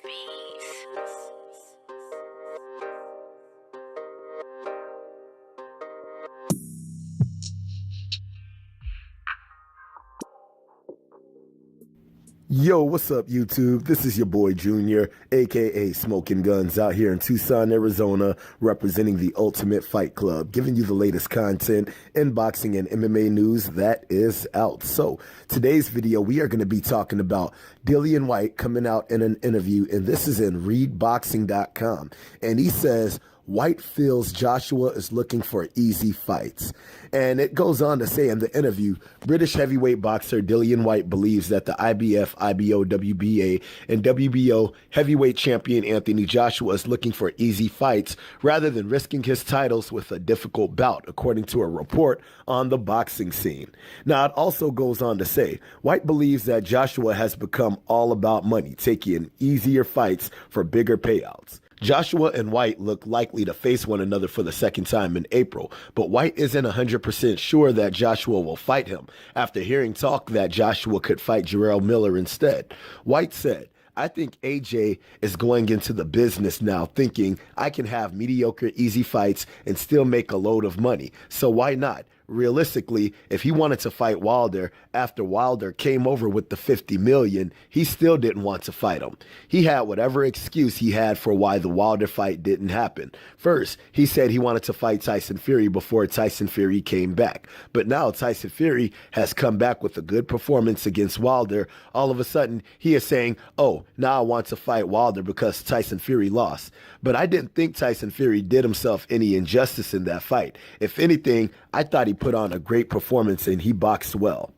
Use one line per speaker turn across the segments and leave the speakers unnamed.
bees.
Yo, what's up, YouTube? This is your boy Junior, aka Smoking Guns, out here in Tucson, Arizona, representing the Ultimate Fight Club, giving you the latest content in boxing and MMA news that is out. So, today's video, we are going to be talking about Dillian Whyte coming out in an interview, and this is in readboxing.com, and he says, Whyte feels Joshua is looking for easy fights. And it goes on to say in the interview, British heavyweight boxer Dillian Whyte believes that the IBF, IBO, WBA, and WBO heavyweight champion Anthony Joshua is looking for easy fights rather than risking his titles with a difficult bout, according to a report on the boxing scene. Now, it also goes on to say, Whyte believes that Joshua has become all about money, taking easier fights for bigger payouts. Joshua and Whyte look likely to face one another for the second time in April, but Whyte isn't 100% sure that Joshua will fight him after hearing talk that Joshua could fight Jarrell Miller instead. Whyte said, I think AJ is going into the business now thinking I can have mediocre, easy fights and still make a load of money. So why not? Realistically, if he wanted to fight Wilder after Wilder came over with the $50 million, he still didn't want to fight him. He had whatever excuse he had for why the Wilder fight didn't happen. First, he said he wanted to fight Tyson Fury before Tyson Fury came back. But now Tyson Fury has come back with a good performance against Wilder. All of a sudden, he is saying, oh, now I want to fight Wilder because Tyson Fury lost. But I didn't think Tyson Fury did himself any injustice in that fight. If anything, I thought he put on a great performance and he boxed well.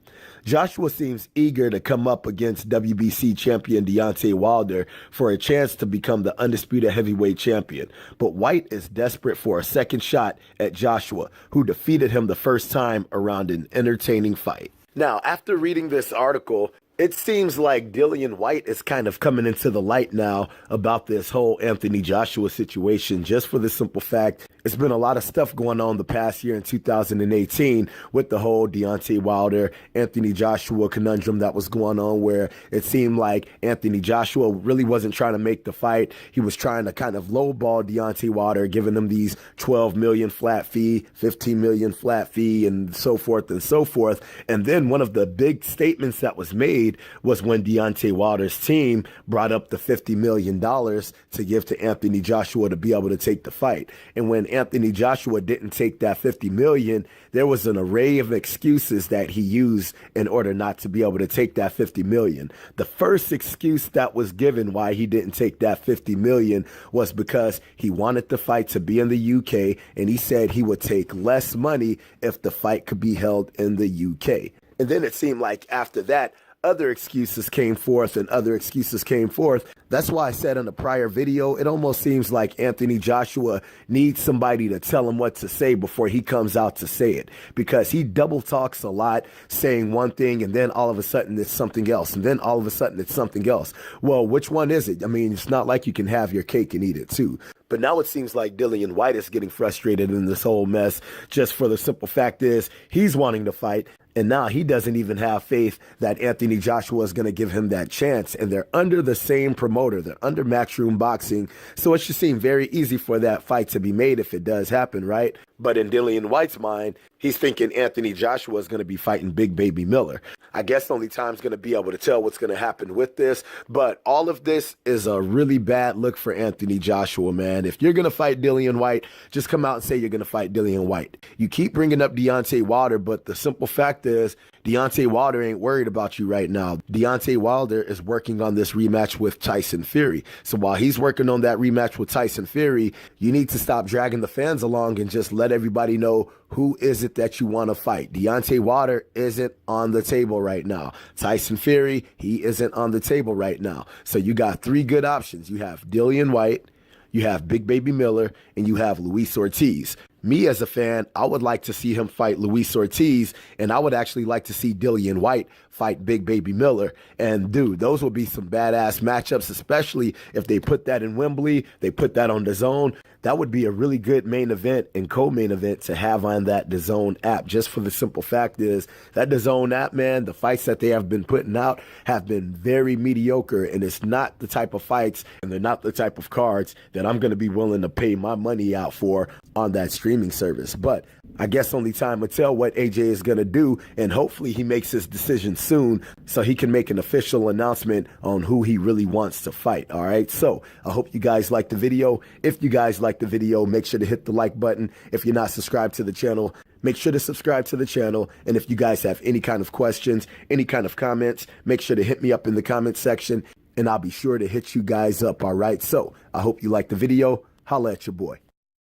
Joshua seems eager to come up against WBC champion Deontay Wilder for a chance to become the undisputed heavyweight champion. But Whyte is desperate for a second shot at Joshua, who defeated him the first time around an entertaining fight. Now, after reading this article, it seems like Dillian Whyte is kind of coming into the light now about this whole Anthony Joshua situation, just for the simple fact it's been a lot of stuff going on the past year in 2018 with the whole Deontay Wilder, Anthony Joshua conundrum that was going on, where it seemed like Anthony Joshua really wasn't trying to make the fight. He was trying to kind of lowball Deontay Wilder, giving him these $12 million flat fee, $15 million flat fee, and so forth and so forth. And then one of the big statements that was made was when Deontay Wilder's team brought up the $50 million to give to Anthony Joshua to be able to take the fight. And when Anthony Joshua didn't take that $50 million, there was an array of excuses that he used in order not to be able to take that $50 million. The first excuse that was given why he didn't take that $50 million was because he wanted the fight to be in the UK, and he said he would take less money if the fight could be held in the UK. And then it seemed like after that, other excuses came forth and other excuses came forth. That's why I said in a prior video, it almost seems like Anthony Joshua needs somebody to tell him what to say before he comes out to say it, because he double talks a lot, saying one thing and then all of a sudden it's something else, and then all of a sudden it's something else. Well, which one is it? I mean, it's not like you can have your cake and eat it too. But now it seems like Dillian Whyte is getting frustrated in this whole mess, just for the simple fact is he's wanting to fight. And now he doesn't even have faith that Anthony Joshua is going to give him that chance. And they're under the same promoter. They're under Matchroom Boxing. So it should seem very easy for that fight to be made if it does happen, right? But in Dillian Whyte's mind, he's thinking Anthony Joshua is going to be fighting Big Baby Miller. I guess only time's going to be able to tell what's going to happen with this. But all of this is a really bad look for Anthony Joshua, man. If you're going to fight Dillian Whyte, just come out and say you're going to fight Dillian Whyte. You keep bringing up Deontay Wilder, but the simple fact is Deontay Wilder ain't worried about you right now. Deontay Wilder is working on this rematch with Tyson Fury. So while he's working on that rematch with Tyson Fury, you need to stop dragging the fans along and just let everybody know who is it that you want to fight. Deontay Wilder isn't on the table right now. Tyson Fury, he isn't on the table right now. So you got three good options. You have Dillian Whyte, you have Big Baby Miller, and you have Luis Ortiz. Me as a fan, I would like to see him fight Luis Ortiz, and I would actually like to see Dillian Whyte fight Big Baby Miller. And dude, those would be some badass matchups, especially if they put that in Wembley, they put that on DAZN. That would be a really good main event and co-main event to have on that DAZN app. Just for the simple fact is that DAZN app, man, the fights that they have been putting out have been very mediocre, and it's not the type of fights and they're not the type of cards that I'm going to be willing to pay my money out for on that streaming service. But I guess only time will tell what AJ is going to do, and hopefully he makes his decision soon so he can make an official announcement on who he really wants to fight. All right, so I hope you guys liked the video. If you guys liked the video, make sure to hit the like button. If you're not subscribed to the channel, make sure to subscribe to the channel. And if you guys have any kind of questions, any kind of comments, make sure to hit me up in the comment section, and I'll be sure to hit you guys up. All right, so I hope you liked the video. Holla at your boy.